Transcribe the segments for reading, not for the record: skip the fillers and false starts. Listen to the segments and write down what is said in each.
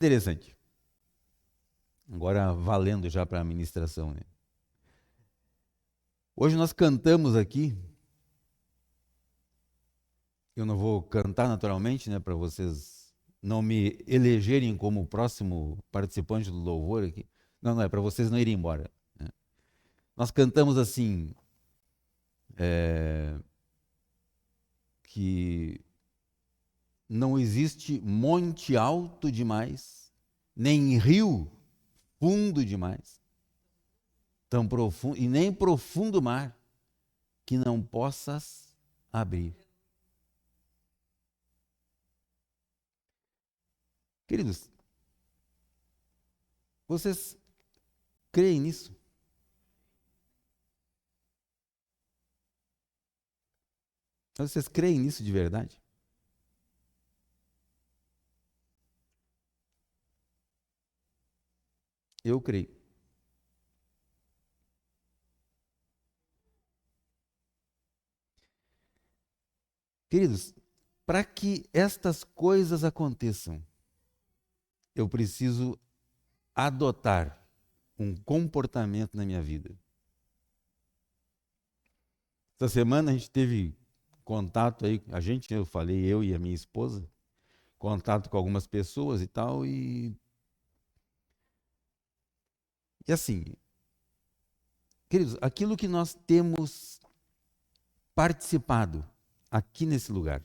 Interessante. Agora valendo já para a ministração, né? Hoje nós cantamos aqui. Eu não vou cantar naturalmente, né, para vocês não me elegerem como o próximo participante do louvor aqui. Não, não é para vocês não irem embora, né? Nós cantamos assim, que não existe monte alto demais, nem rio fundo demais, tão profundo e nem profundo mar que não possas abrir. Queridos, vocês creem nisso? Vocês creem nisso de verdade? Eu creio. Queridos, para que estas coisas aconteçam, eu preciso adotar um comportamento na minha vida. Essa semana a gente teve contato aí, eu falei, eu e a minha esposa, contato com algumas pessoas e tal, e assim, queridos, aquilo que nós temos participado aqui nesse lugar,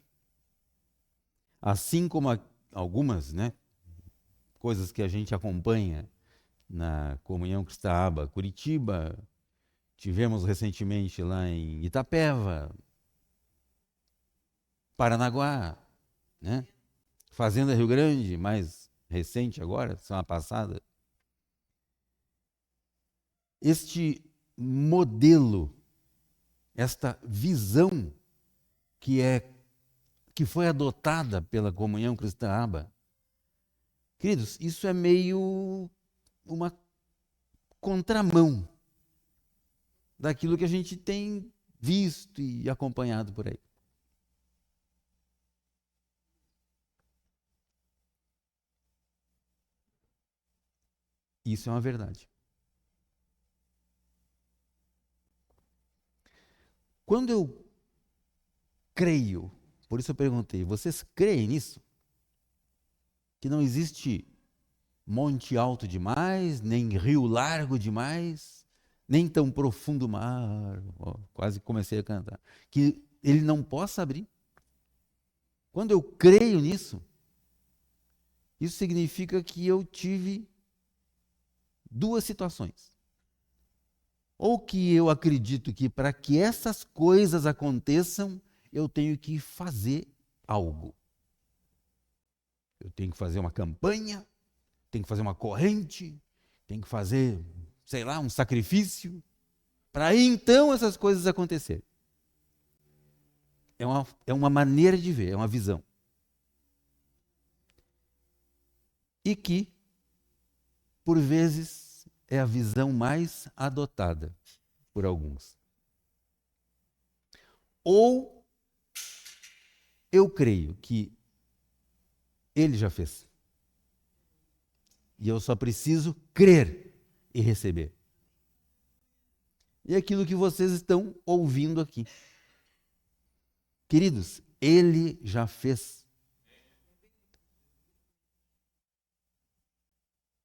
assim como algumas, né, coisas que a gente acompanha na Comunhão Cristã Aba Curitiba, tivemos recentemente lá em Itapeva, Paranaguá, né? Fazenda Rio Grande, mais recente agora, semana passada. Este modelo, esta visão que foi adotada pela Comunhão Cristã Aba, queridos, isso é meio uma contramão daquilo que a gente tem visto e acompanhado por aí. Isso é uma verdade. Quando eu creio, por isso eu perguntei, vocês creem nisso? Que não existe monte alto demais, nem rio largo demais, nem tão profundo mar, ó, quase comecei a cantar, que ele não possa abrir? Quando eu creio nisso, isso significa que eu tive duas situações. Ou que eu acredito que para que essas coisas aconteçam, eu tenho que fazer algo. Eu tenho que fazer uma campanha, tenho que fazer uma corrente, tenho que fazer, sei lá, um sacrifício, para aí então essas coisas acontecerem. É uma maneira de ver, é uma visão. E que, por vezes, é a visão mais adotada por alguns. Ou eu creio que ele já fez. E eu só preciso crer e receber. E é aquilo que vocês estão ouvindo aqui. Queridos, ele já fez.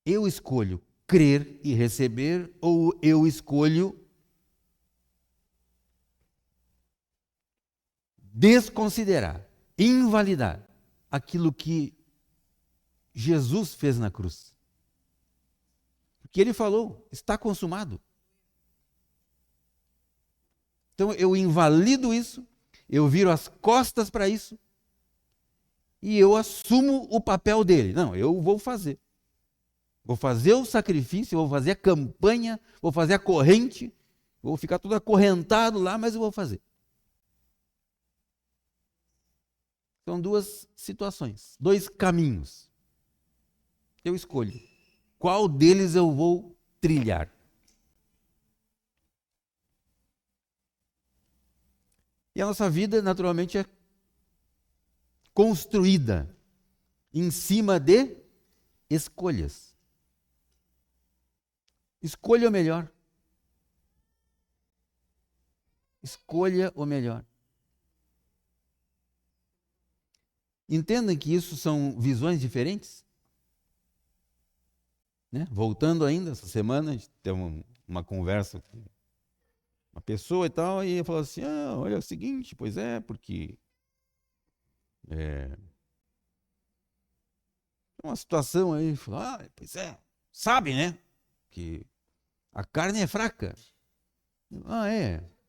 Eu escolho crer e receber, ou eu escolho desconsiderar, invalidar aquilo que Jesus fez na cruz. Porque ele falou, está consumado. Então eu invalido isso, eu viro as costas para isso e eu assumo o papel dele. Não, eu vou fazer. Vou fazer o sacrifício, vou fazer a campanha, vou fazer a corrente, vou ficar todo acorrentado lá, mas eu vou fazer. São duas situações, dois caminhos. Eu escolho qual deles eu vou trilhar. E a nossa vida, naturalmente, é construída em cima de escolhas. Escolha o melhor. Escolha o melhor. Entendam que isso são visões diferentes. Né? Voltando ainda, essa semana, a gente teve uma conversa com uma pessoa e tal, e falou assim, olha, é o seguinte, pois é, porque é uma situação aí, falou, pois é, sabe, né, que a carne é fraca.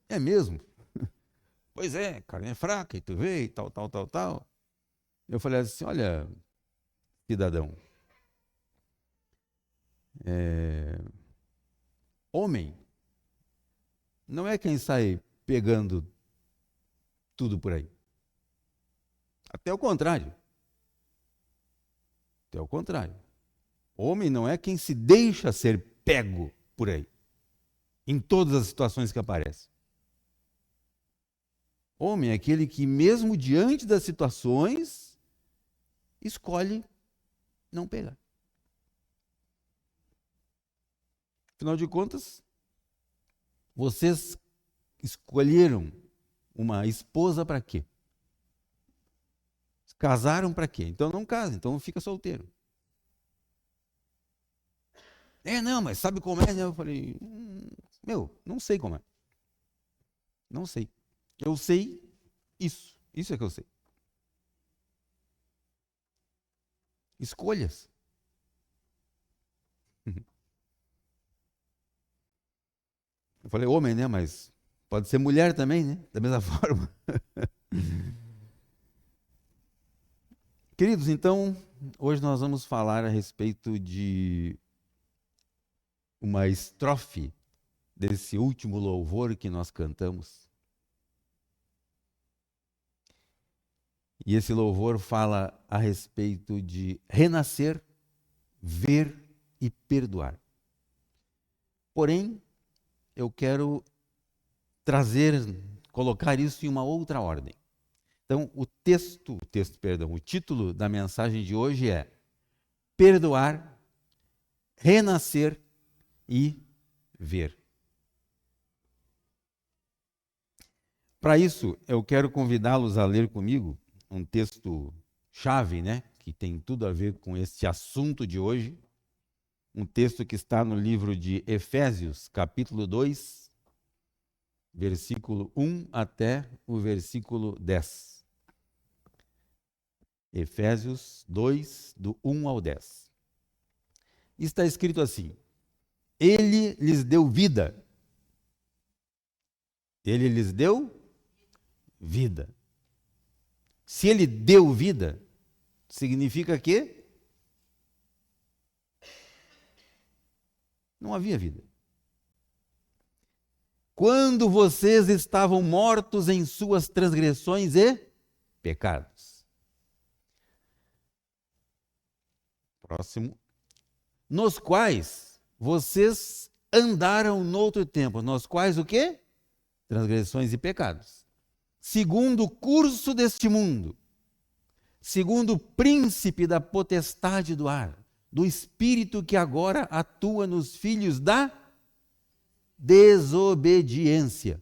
É mesmo. Pois é, a carne é fraca, e tu vê, e tal. Eu falei assim, olha, cidadão, homem não é quem sai pegando tudo por aí. Até o contrário. Homem não é quem se deixa ser pego por aí, em todas as situações que aparecem. Homem é aquele que, mesmo diante das situações, escolhe não pegar. Afinal de contas, vocês escolheram uma esposa para quê? Casaram para quê? Então não casem, então fica solteiro. Não, mas sabe como é? Eu falei, não sei como é. Não sei. Eu sei isso. Isso é que eu sei. Escolhas. Eu falei, homem, né? Mas pode ser mulher também, né? Da mesma forma. Queridos, então, hoje nós vamos falar a respeito de uma estrofe desse último louvor que nós cantamos. E esse louvor fala a respeito de renascer, ver e perdoar. Porém, eu quero colocar isso em uma outra ordem. Então, o título da mensagem de hoje é Perdoar, Renascer e Ver. Para isso, eu quero convidá-los a ler comigo um texto chave, né, que tem tudo a ver com este assunto de hoje. Um texto que está no livro de Efésios, capítulo 2, versículo 1 até o versículo 10. Efésios 2, do 1 ao 10. Está escrito assim: Ele lhes deu vida. Ele lhes deu vida. Se ele deu vida, significa que não havia vida. Quando vocês estavam mortos em suas transgressões e pecados. Próximo. Nos quais vocês andaram no outro tempo. Nos quais o quê? Transgressões e pecados. Segundo o curso deste mundo, segundo o príncipe da potestade do ar, do espírito que agora atua nos filhos da desobediência.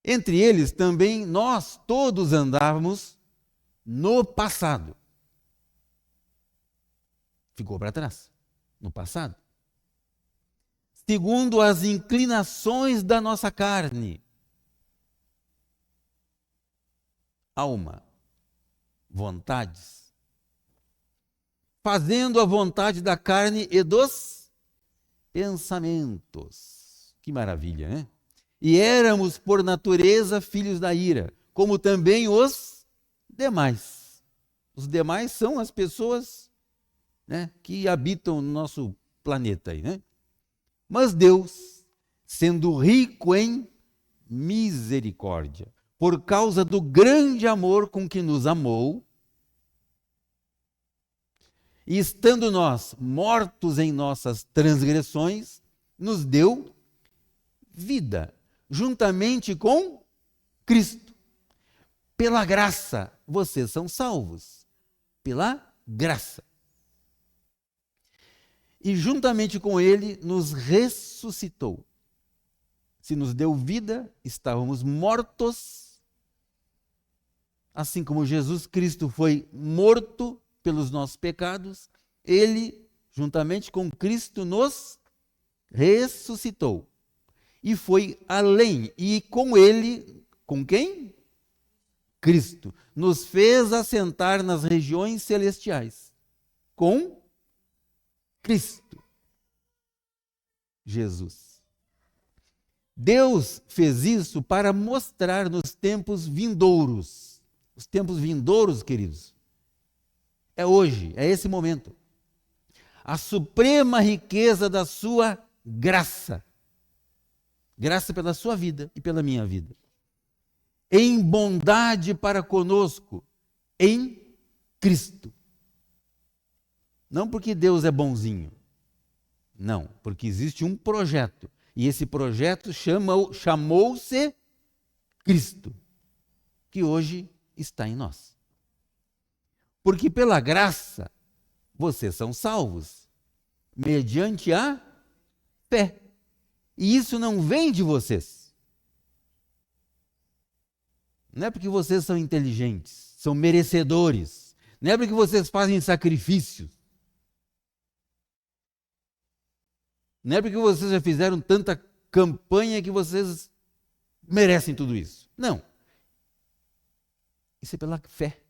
Entre eles também nós todos andávamos no passado. Ficou para trás, no passado. Segundo as inclinações da nossa carne, alma, vontades, fazendo a vontade da carne e dos pensamentos. Que maravilha, né? E éramos, por natureza, filhos da ira, como também os demais. Os demais são as pessoas, né, que habitam no nosso planeta aí, né? Mas Deus, sendo rico em misericórdia, por causa do grande amor com que nos amou, e estando nós mortos em nossas transgressões, nos deu vida, juntamente com Cristo. Pela graça, vocês são salvos. Pela graça. e juntamente com ele nos ressuscitou. Se nos deu vida, estávamos mortos, assim como Jesus Cristo foi morto pelos nossos pecados, ele, juntamente com Cristo, nos ressuscitou. E foi além, e com ele, com quem? Cristo, nos fez assentar nas regiões celestiais, com Cristo, Jesus. Deus fez isso para mostrar nos tempos vindouros. Os tempos vindouros, queridos, é hoje, é esse momento. A suprema riqueza da sua graça. Graça pela sua vida e pela minha vida. Em bondade para conosco, em Cristo. Não porque Deus é bonzinho. Não, porque existe um projeto. E esse projeto chamou-se Cristo, que hoje está em nós. Porque pela graça, vocês são salvos, mediante a fé. E isso não vem de vocês. Não é porque vocês são inteligentes, são merecedores. Não é porque vocês fazem sacrifícios. Não é porque vocês já fizeram tanta campanha que vocês merecem tudo isso. Não. Isso é pela fé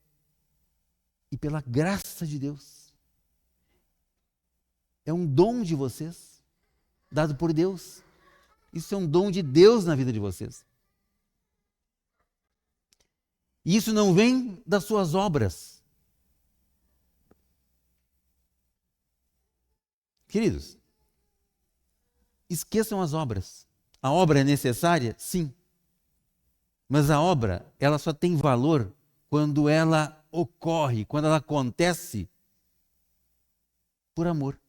e pela graça de Deus. É um dom de vocês, dado por Deus. Isso é um dom de Deus na vida de vocês. E isso não vem das suas obras. Queridos, esqueçam as obras. A obra é necessária? Sim. Mas a obra, ela só tem valor quando ela ocorre, quando ela acontece por amor.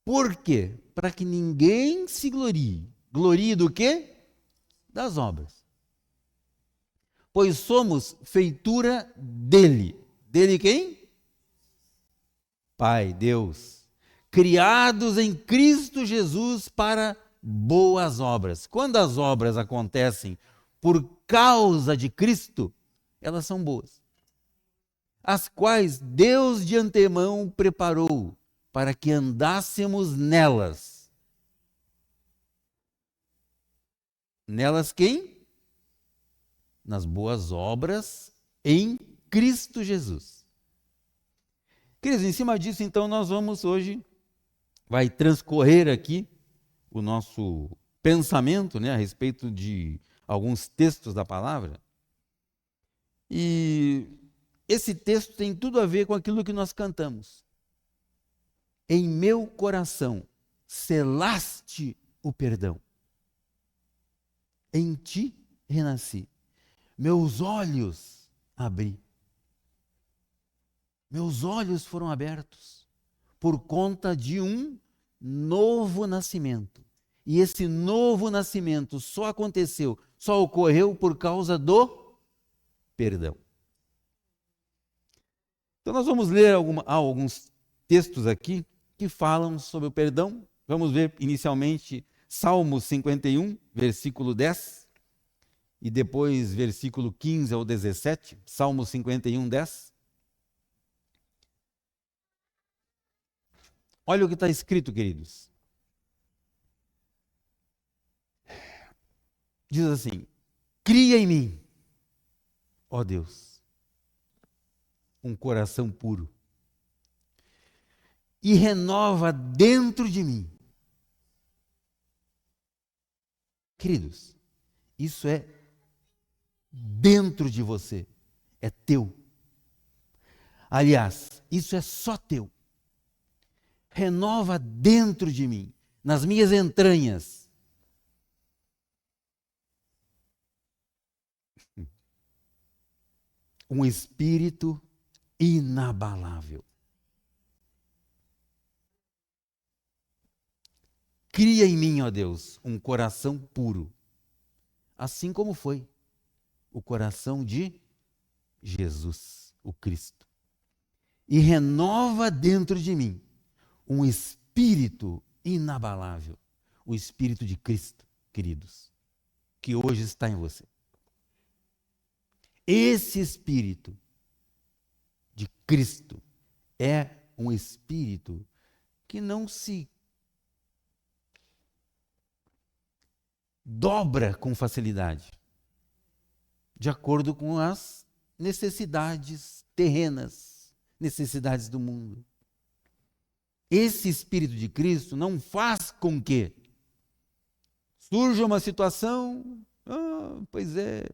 Por quê? Para que ninguém se glorie. Glorie do quê? Das obras. Pois somos feitura dele. Dele quem? Pai, Deus. Criados em Cristo Jesus para boas obras. Quando as obras acontecem por causa de Cristo, elas são boas. As quais Deus de antemão preparou para que andássemos nelas. Nelas quem? Nas boas obras em Cristo Jesus. Queridos, em cima disso, então, nós vamos hoje, vai transcorrer aqui o nosso pensamento, a respeito de alguns textos da palavra. E esse texto tem tudo a ver com aquilo que nós cantamos. Em meu coração selaste o perdão. Em ti renasci. Meus olhos abri. Meus olhos foram abertos por conta de um novo nascimento. E esse novo nascimento só aconteceu, só ocorreu por causa do perdão. Então nós vamos ler alguns textos aqui que falam sobre o perdão. Vamos ver inicialmente Salmo 51, versículo 10, e depois versículo 15 ao 17, Salmo 51, 10. Olha o que está escrito, queridos. Diz assim: cria em mim, ó Deus, um coração puro e renova dentro de mim. Queridos, isso é dentro de você, é teu. Aliás, isso é só teu. Renova dentro de mim, nas minhas entranhas. Um espírito inabalável. Cria em mim, ó Deus, um coração puro, assim como foi o coração de Jesus, o Cristo. e renova dentro de mim um espírito inabalável, o espírito de Cristo, queridos, que hoje está em você. Esse espírito de Cristo é um espírito que não se dobra com facilidade, de acordo com as necessidades terrenas, necessidades do mundo. Esse Espírito de Cristo não faz com que surja uma situação, pois é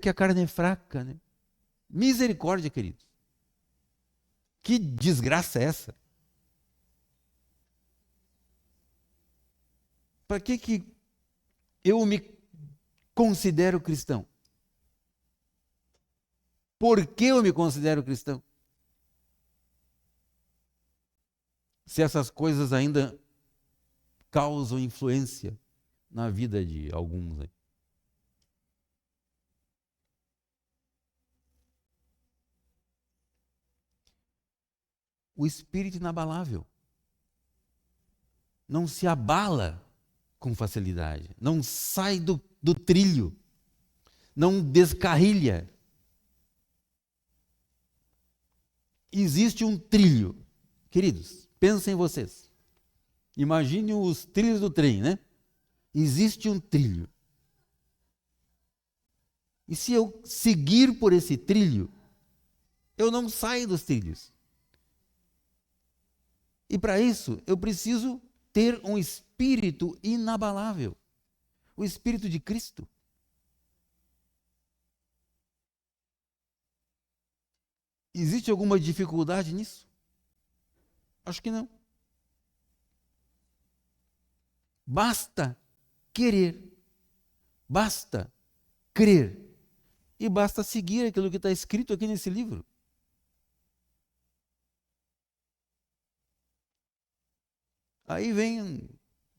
que a carne é fraca, né? Misericórdia, queridos. Que desgraça é essa? Para que eu me considero cristão? Por que eu me considero cristão? Se essas coisas ainda causam influência na vida de alguns aí. O espírito inabalável não se abala com facilidade, não sai do trilho, não descarrilha. Existe um trilho, queridos, pensem vocês. Imagine os trilhos do trem, né? Existe um trilho. E se eu seguir por esse trilho, eu não saio dos trilhos. E para isso, eu preciso ter um espírito inabalável, o espírito de Cristo. Existe alguma dificuldade nisso? Acho que não. Basta querer, basta crer e basta seguir aquilo que está escrito aqui nesse livro. Aí vem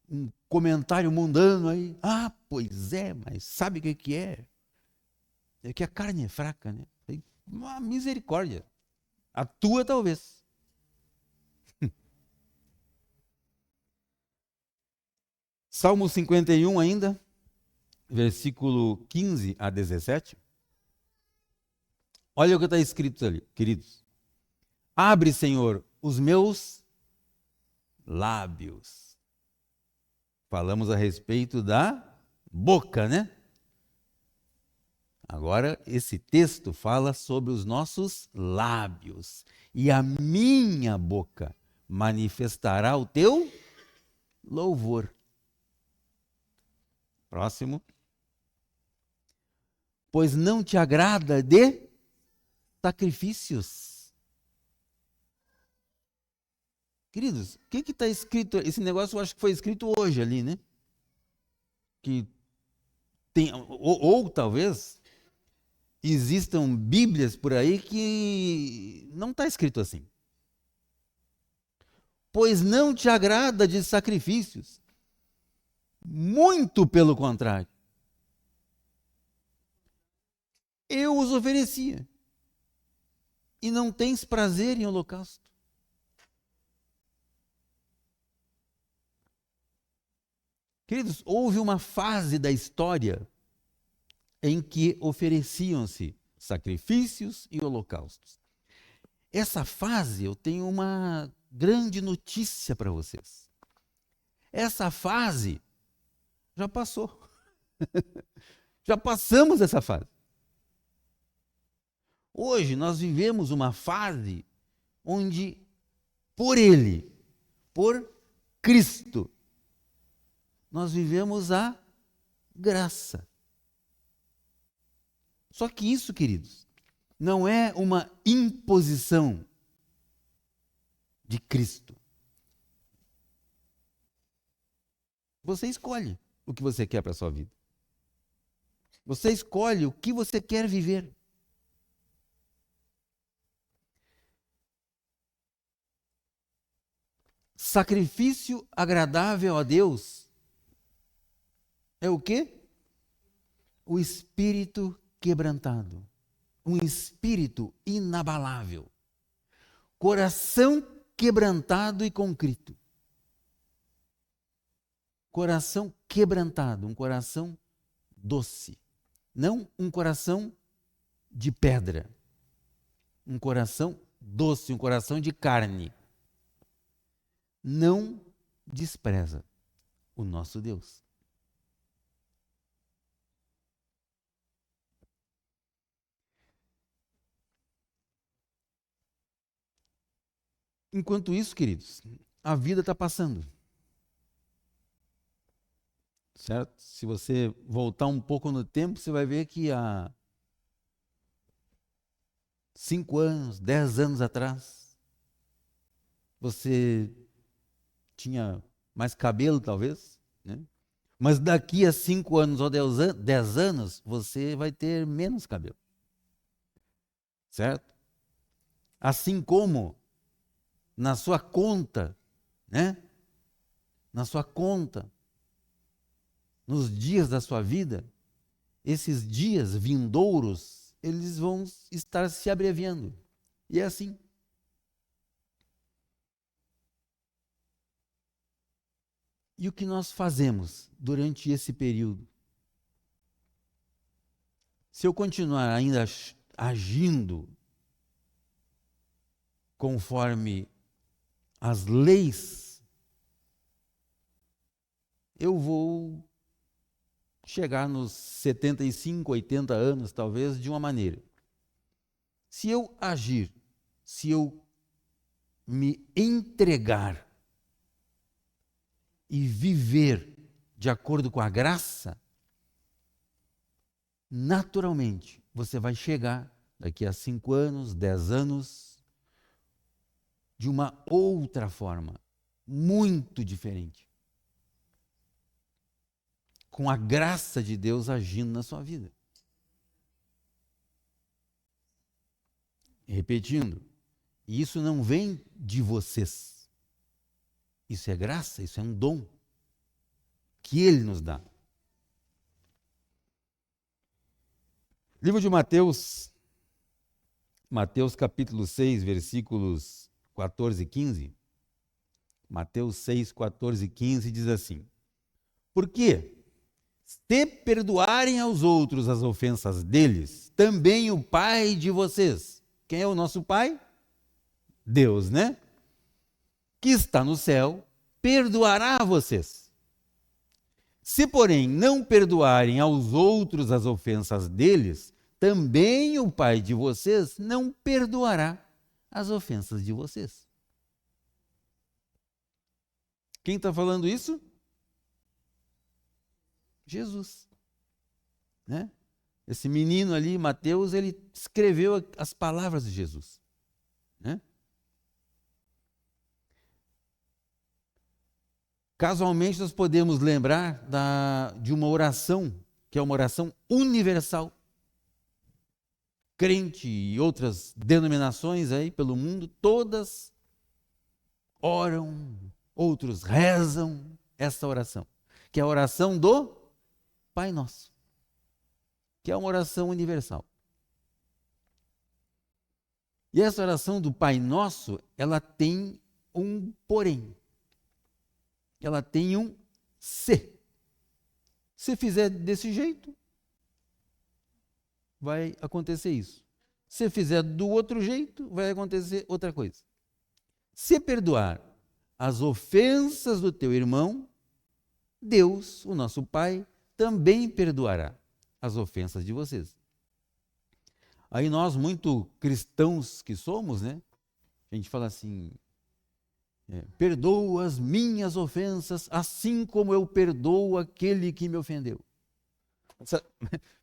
um comentário mundano aí. Pois é, mas sabe o que é? É que a carne é fraca, né? Uma misericórdia. A tua talvez. Salmo 51 ainda, versículo 15 a 17. Olha o que está escrito ali, queridos. Abre, Senhor, os meus lábios. Falamos a respeito da boca, né? Agora, esse texto fala sobre os nossos lábios. E a minha boca manifestará o teu louvor. Próximo. Pois não te agrada de sacrifícios. Queridos, o que está escrito? Esse negócio eu acho que foi escrito hoje ali, né? Que tem, ou talvez existam Bíblias por aí que não está escrito assim. Pois não te agrada de sacrifícios. Muito pelo contrário. Eu os oferecia. E não tens prazer em holocausto. Queridos, houve uma fase da história em que ofereciam-se sacrifícios e holocaustos. Essa fase, eu tenho uma grande notícia para vocês. Essa fase já passou. Já passamos essa fase. Hoje nós vivemos uma fase onde, por Ele, por Cristo, nós vivemos a graça. Só que isso, queridos, não é uma imposição de Cristo. Você escolhe o que você quer para a sua vida. Você escolhe o que você quer viver. Sacrifício agradável a Deus é o quê? O espírito quebrantado. Um espírito inabalável. coração quebrantado e contrito. Coração quebrantado, um coração doce. Não um coração de pedra. Um coração doce, um coração de carne. Não despreza o nosso Deus. Enquanto isso, queridos, a vida está passando. Certo? Se você voltar um pouco no tempo, você vai ver que há 5 anos, 10 anos atrás, você tinha mais cabelo, talvez, né? Mas daqui a 5 anos ou 10 anos, você vai ter menos cabelo. Certo? Assim como na sua conta, né? Na sua conta, nos dias da sua vida, esses dias vindouros, eles vão estar se abreviando. E é assim. E o que nós fazemos durante esse período? Se eu continuar ainda agindo conforme as leis, eu vou chegar nos 75, 80 anos, talvez, de uma maneira. Se eu agir, se eu me entregar e viver de acordo com a graça, naturalmente você vai chegar daqui a 5 anos, 10 anos, de uma outra forma, muito diferente. Com a graça de Deus agindo na sua vida. Repetindo, isso não vem de vocês. Isso é graça, isso é um dom que Ele nos dá. Livro de Mateus, Mateus capítulo 6, versículos 14 e 15. Mateus 6, 14 e 15 diz assim: Porque se perdoarem aos outros as ofensas deles, também o Pai de vocês. Quem é o nosso Pai? Deus, né? Que está no céu, perdoará a vocês. Se, porém, não perdoarem aos outros as ofensas deles, também o Pai de vocês não perdoará as ofensas de vocês. Quem está falando isso? Jesus. Né? Esse menino ali, Mateus, ele escreveu as palavras de Jesus. Né? Casualmente, nós podemos lembrar de uma oração, que é uma oração universal. Crente e outras denominações aí pelo mundo, todas oram, outros rezam essa oração, que é a oração do Pai Nosso, que é uma oração universal. E essa oração do Pai Nosso, ela tem um porém. Ela tem um se. Se fizer desse jeito, vai acontecer isso. Se fizer do outro jeito, vai acontecer outra coisa. Se perdoar as ofensas do teu irmão, Deus, o nosso Pai, também perdoará as ofensas de vocês. Aí nós, muito cristãos que somos, né? A gente fala assim, perdoa as minhas ofensas, assim como eu perdoo aquele que me ofendeu.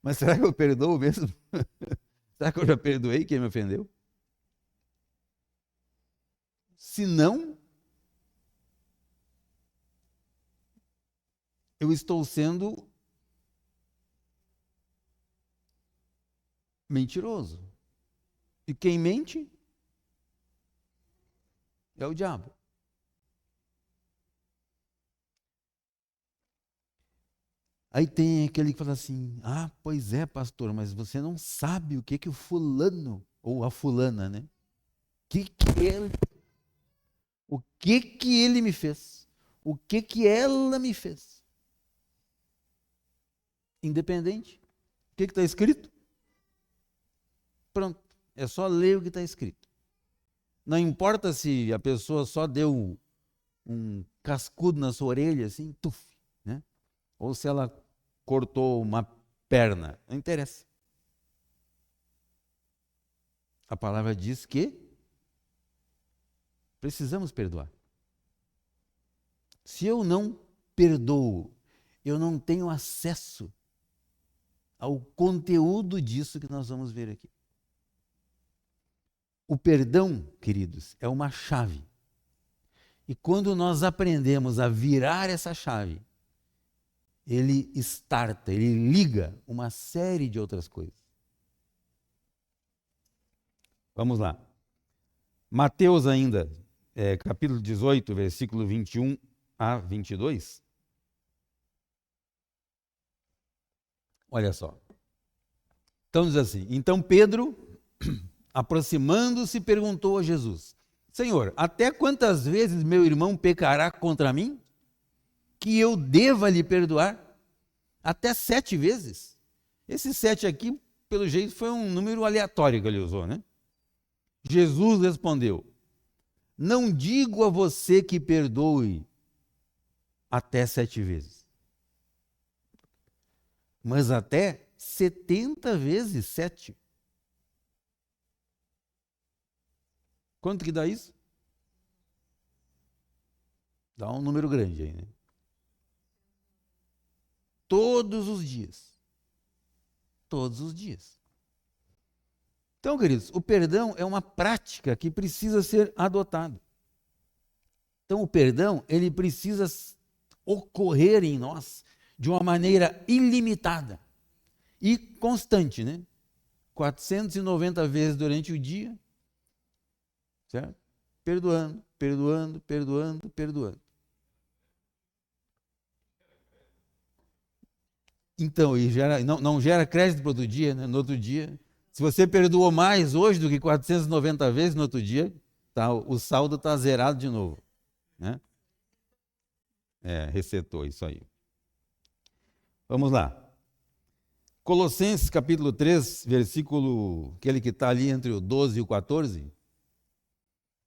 Mas será que eu perdoo mesmo? Será que eu já perdoei quem me ofendeu? Se não, eu estou sendo mentiroso. E quem mente é o diabo. Aí tem aquele que fala assim, pois é, pastor, mas você não sabe o que o fulano, ou a fulana, né, o que ele me fez, o que ela me fez. Independente. O que está escrito? Pronto. É só ler o que está escrito. Não importa se a pessoa só deu um cascudo na sua orelha, assim, tuf, né? Ou se ela cortou uma perna. Não interessa. A palavra diz que precisamos perdoar. Se eu não perdoo, eu não tenho acesso ao conteúdo disso que nós vamos ver aqui. O perdão, queridos, é uma chave. E quando nós aprendemos a virar essa chave, ele starta, ele liga uma série de outras coisas. Vamos lá. Mateus ainda, capítulo 18, versículo 21 a 22. Olha só. Então diz assim, então Pedro, aproximando-se, perguntou a Jesus, Senhor, até quantas vezes meu irmão pecará contra mim, que eu deva lhe perdoar? Até 7 vezes? Esse 7 aqui, pelo jeito, foi um número aleatório que ele usou, né? Jesus respondeu, não digo a você que perdoe até 7 vezes, mas até 70 vezes 7. Quanto que dá isso? Dá um número grande aí, né? Todos os dias. Todos os dias. Então, queridos, o perdão é uma prática que precisa ser adotada. Então, o perdão, ele precisa ocorrer em nós de uma maneira ilimitada e constante, né? 490 vezes durante o dia, certo? Perdoando, perdoando, perdoando, perdoando. Então, e não gera crédito para outro dia, né? No outro dia, se você perdoou mais hoje do que 490 vezes no outro dia, tá, o saldo está zerado de novo, né? Resetou isso aí. Vamos lá. Colossenses capítulo 3, versículo, aquele que está ali entre o 12 e o 14.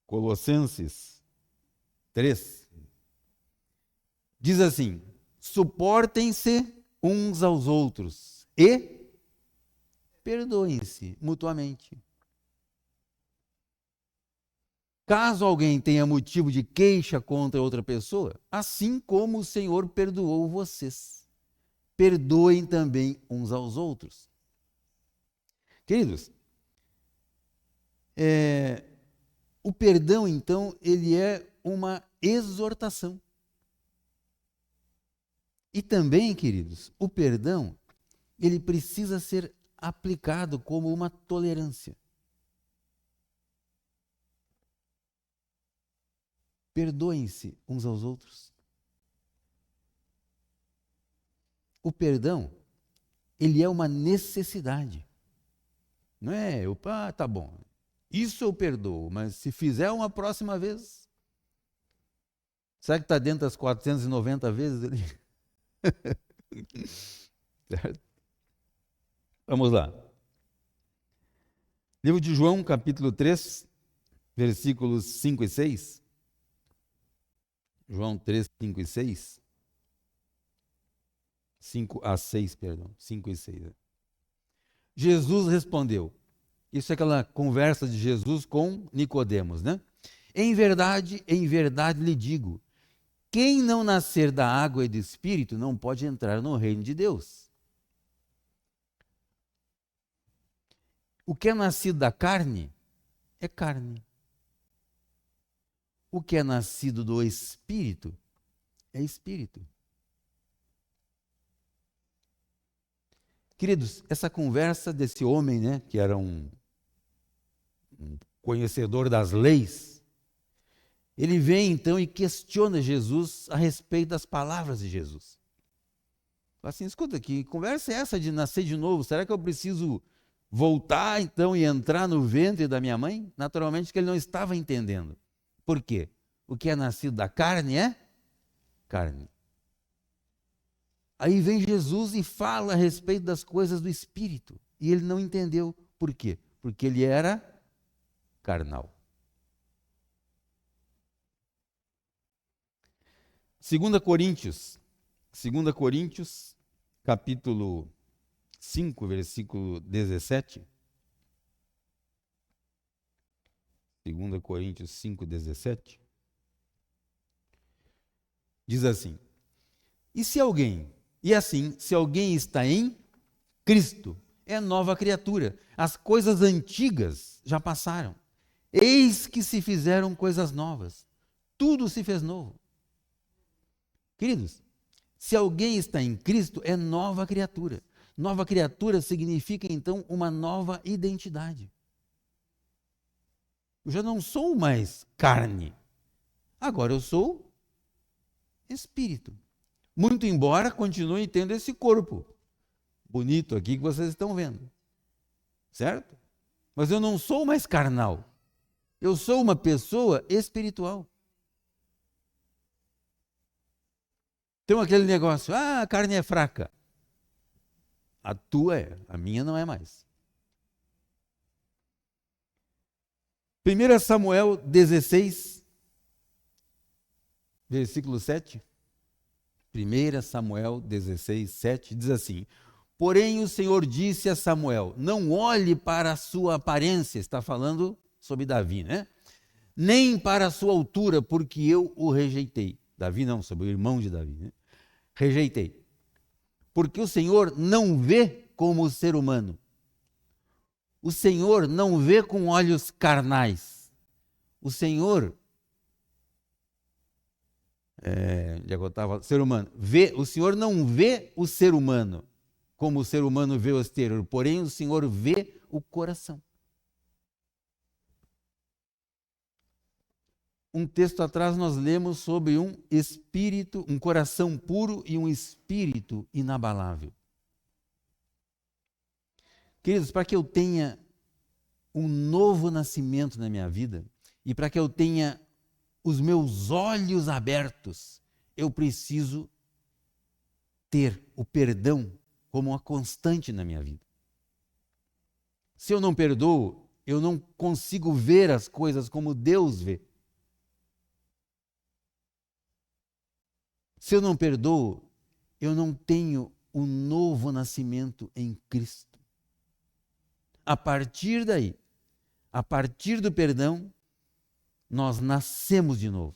Colossenses 3. Diz assim, suportem-se uns aos outros e perdoem-se mutuamente. Caso alguém tenha motivo de queixa contra outra pessoa, assim como o Senhor perdoou vocês, perdoem também uns aos outros. Queridos, o perdão, então, ele é uma exortação. E também, queridos, o perdão, ele precisa ser aplicado como uma tolerância. Perdoem-se uns aos outros. O perdão, ele é uma necessidade. Não é, tá bom, isso eu perdoo, mas se fizer uma próxima vez, será que está dentro das 490 vezes ali? Certo? Vamos lá. Livro de João, capítulo 3, versículos 5 e 6. João 3, 5 e 6. 5 a 6, perdão. 5 e 6. Jesus respondeu. Isso é aquela conversa de Jesus com Nicodemos, né? Em verdade lhe digo, quem não nascer da água e do Espírito não pode entrar no reino de Deus. O que é nascido da carne é carne. O que é nascido do Espírito é Espírito. Queridos, essa conversa desse homem, né, que era um conhecedor das leis, ele vem então e questiona Jesus a respeito das palavras de Jesus. Fala assim, escuta, que conversa é essa de nascer de novo? Será que eu preciso voltar então e entrar no ventre da minha mãe? Naturalmente que ele não estava entendendo. Por quê? O que é nascido da carne é carne. Aí vem Jesus e fala a respeito das coisas do Espírito. E ele não entendeu. Por quê? Porque ele era carnal. 2 Coríntios, capítulo 5, versículo 17. 2 Coríntios 5, 17. Diz assim: se alguém está em Cristo, é nova criatura. As coisas antigas já passaram. Eis que se fizeram coisas novas. Tudo se fez novo. Queridos, se alguém está em Cristo, é nova criatura. Nova criatura significa, então, uma nova identidade. Eu já não sou mais carne. Agora eu sou espírito. Muito embora continue tendo esse corpo bonito aqui que vocês estão vendo. Certo? Mas eu não sou mais carnal. Eu sou uma pessoa espiritual. Tem aquele negócio, a carne é fraca. A tua é, a minha não é mais. 1 Samuel 16, versículo 7. 1 Samuel 16, 7 diz assim: porém o Senhor disse a Samuel, não olhe para a sua aparência, está falando sobre Davi, né? Nem para a sua altura, porque eu o rejeitei. Davi não, sobre o irmão de Davi, né? Rejeitei. Porque o Senhor não vê como o ser humano. O Senhor não vê com olhos carnais. O Senhor, ser humano, o Senhor não vê o ser humano como o ser humano vê o exterior, porém o Senhor vê o coração. Um texto atrás nós lemos sobre um espírito, um coração puro e um espírito inabalável. Queridos, para que eu tenha um novo nascimento na minha vida e para que eu tenha os meus olhos abertos, eu preciso ter o perdão como uma constante na minha vida. Se eu não perdoo, eu não consigo ver as coisas como Deus vê. Se eu não perdoo, eu não tenho um novo nascimento em Cristo. A partir daí, a partir do perdão, nós nascemos de novo.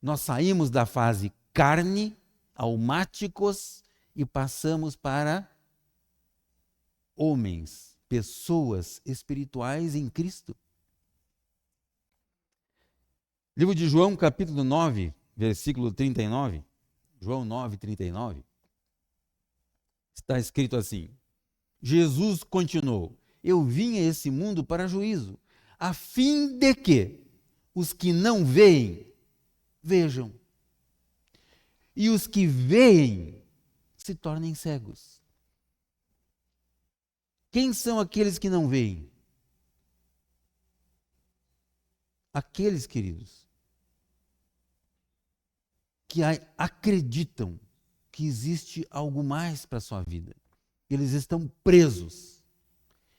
Nós saímos da fase carne, almáticos, e passamos para homens, pessoas espirituais em Cristo. Livro de João, capítulo 9, versículo 39. João 9, 39. Está escrito assim: Jesus continuou: eu vim a esse mundo para juízo, a fim de que os que não veem, vejam, e os que veem se tornem cegos. Quem são aqueles que não veem? Aqueles, queridos, que acreditam que existe algo mais para a sua vida. Eles estão presos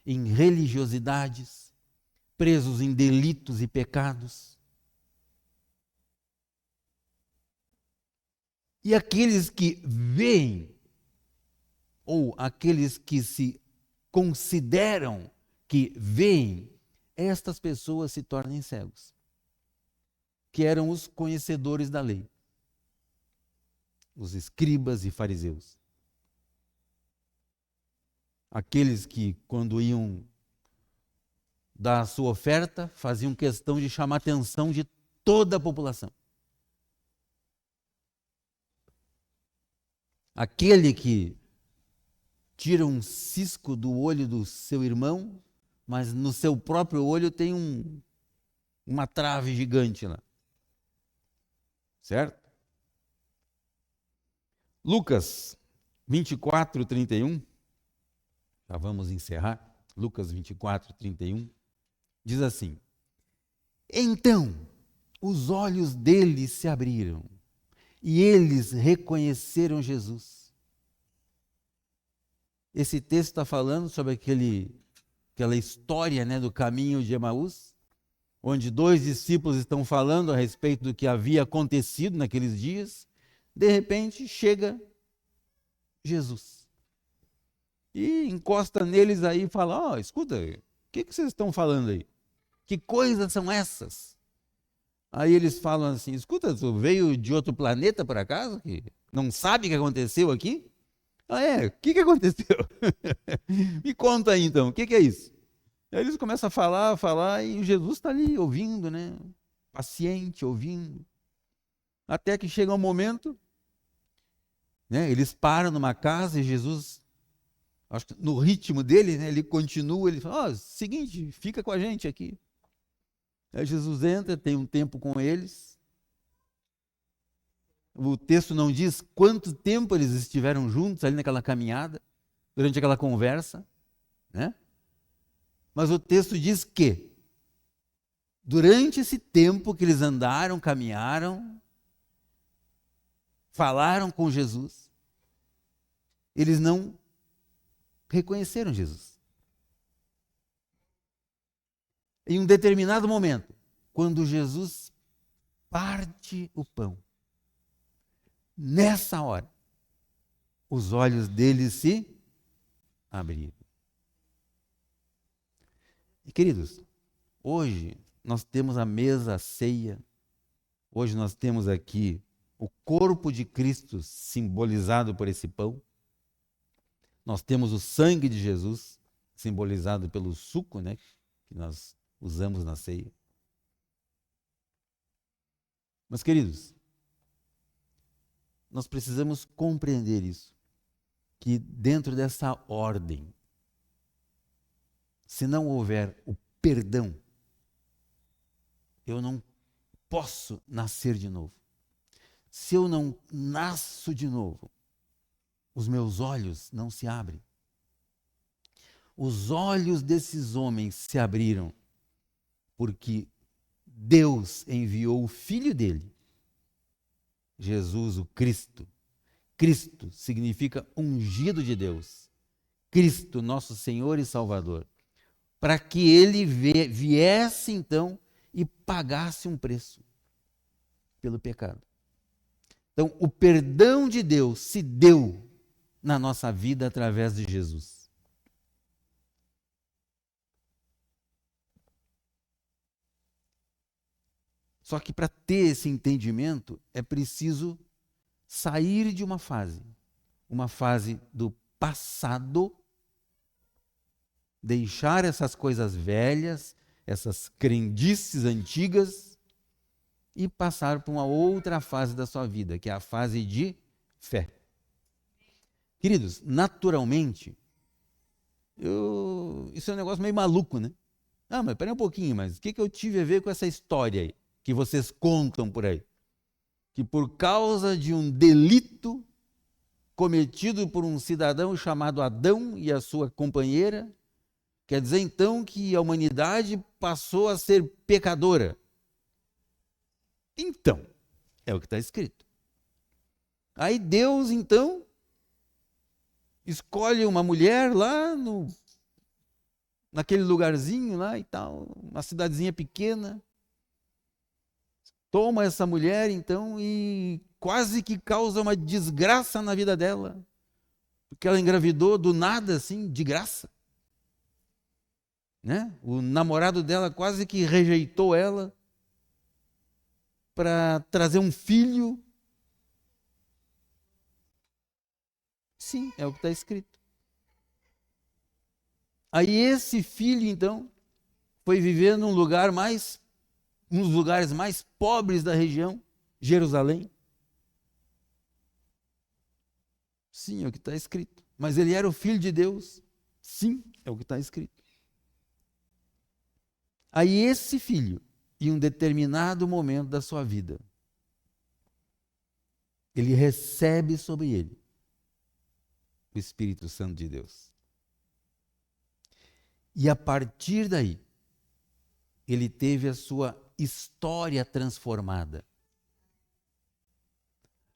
em religiosidades, presos em delitos e pecados. E aqueles que veem, ou aqueles que se consideram que veem, estas pessoas se tornem cegos, que eram os conhecedores da lei, os escribas e fariseus. Aqueles que, quando iam dar a sua oferta, faziam questão de chamar a atenção de toda a população. Aquele que tira um cisco do olho do seu irmão, mas no seu próprio olho tem uma trave gigante lá. Certo? Lucas 24, 31. Já vamos encerrar. Lucas 24, 31. Diz assim: Então os olhos deles se abriram e eles reconheceram Jesus. Esse texto está falando sobre aquela história, né, do caminho de Emaús, onde dois discípulos estão falando a respeito do que havia acontecido naqueles dias. De repente chega Jesus e encosta neles aí e fala: escuta, o que vocês estão falando aí? Que coisas são essas? Aí eles falam assim: escuta, tu veio de outro planeta por acaso? Que não sabe o que aconteceu aqui? O que aconteceu? Me conta aí então, o que é isso? Aí eles começam a falar, e Jesus está ali ouvindo, né? Paciente, ouvindo. Até que chega um momento, né? Eles param numa casa e Jesus, acho que no ritmo dele, né? Ele continua, ele fala: seguinte, fica com a gente aqui. Aí Jesus entra, tem um tempo com eles. O texto não diz quanto tempo eles estiveram juntos ali naquela caminhada, durante aquela conversa, né? Mas o texto diz que, durante esse tempo que eles andaram, caminharam, falaram com Jesus, eles não reconheceram Jesus. Em um determinado momento, quando Jesus parte o pão, nessa hora, os olhos deles se abriram. E, queridos, hoje nós temos a mesa, a ceia, hoje nós temos aqui o corpo de Cristo simbolizado por esse pão, nós temos o sangue de Jesus simbolizado pelo suco, né, que nós usamos na ceia. Mas, queridos, nós precisamos compreender isso, que dentro dessa ordem, se não houver o perdão, eu não posso nascer de novo. Se eu não nasço de novo, os meus olhos não se abrem. Os olhos desses homens se abriram porque Deus enviou o Filho dele, Jesus o Cristo. Cristo significa ungido de Deus. Cristo, nosso Senhor e Salvador. Para que ele viesse então e pagasse um preço pelo pecado. Então, o perdão de Deus se deu na nossa vida através de Jesus. Só que para ter esse entendimento é preciso sair de uma fase do passado, deixar essas coisas velhas, essas crendices antigas e passar para uma outra fase da sua vida, que é a fase de fé. Queridos, naturalmente, isso é um negócio meio maluco, né? Mas peraí um pouquinho, mas o que eu tive a ver com essa história aí, que vocês contam por aí? Que por causa de um delito cometido por um cidadão chamado Adão e a sua companheira, quer dizer então que a humanidade passou a ser pecadora. Então, é o que está escrito. Aí Deus, então, escolhe uma mulher lá naquele lugarzinho lá e tal, uma cidadezinha pequena, toma essa mulher, então, e quase que causa uma desgraça na vida dela, porque ela engravidou do nada, assim, de graça. Né? O namorado dela quase que rejeitou ela para trazer um filho. Sim, é o que está escrito. Aí esse filho, então, foi viver um dos lugares mais pobres da região, Jerusalém. Sim, é o que está escrito. Mas ele era o filho de Deus. Sim, é o que está escrito. Aí esse filho, em um determinado momento da sua vida, ele recebe sobre ele o Espírito Santo de Deus. E a partir daí, ele teve a sua história transformada.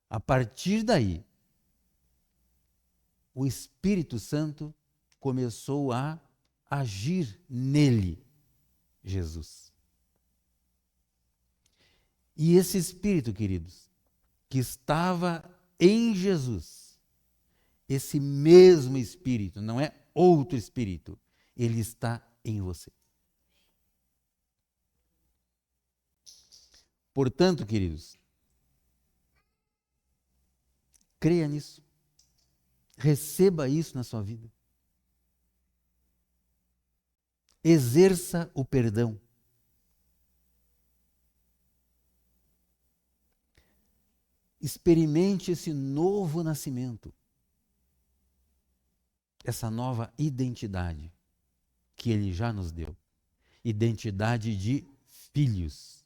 A partir daí, o Espírito Santo começou a agir nele, Jesus. E esse Espírito, queridos, que estava em Jesus, esse mesmo Espírito, não é outro Espírito, ele está em você. Portanto, queridos, creia nisso. Receba isso na sua vida. Exerça o perdão. Experimente esse novo nascimento. Essa nova identidade que Ele já nos deu. Identidade de filhos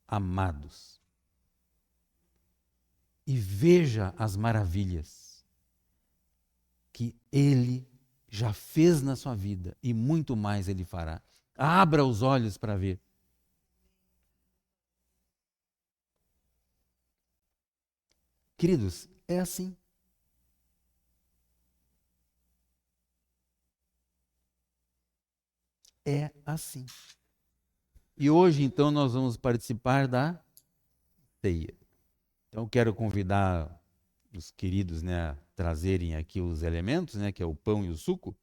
amados. E veja as maravilhas que Ele já fez na sua vida e muito mais Ele fará. Abra os olhos para ver. Queridos, é assim. É assim. E hoje, então, nós vamos participar da ceia. Então, quero convidar os queridos, né, a trazerem aqui os elementos, né, que é o pão e o suco.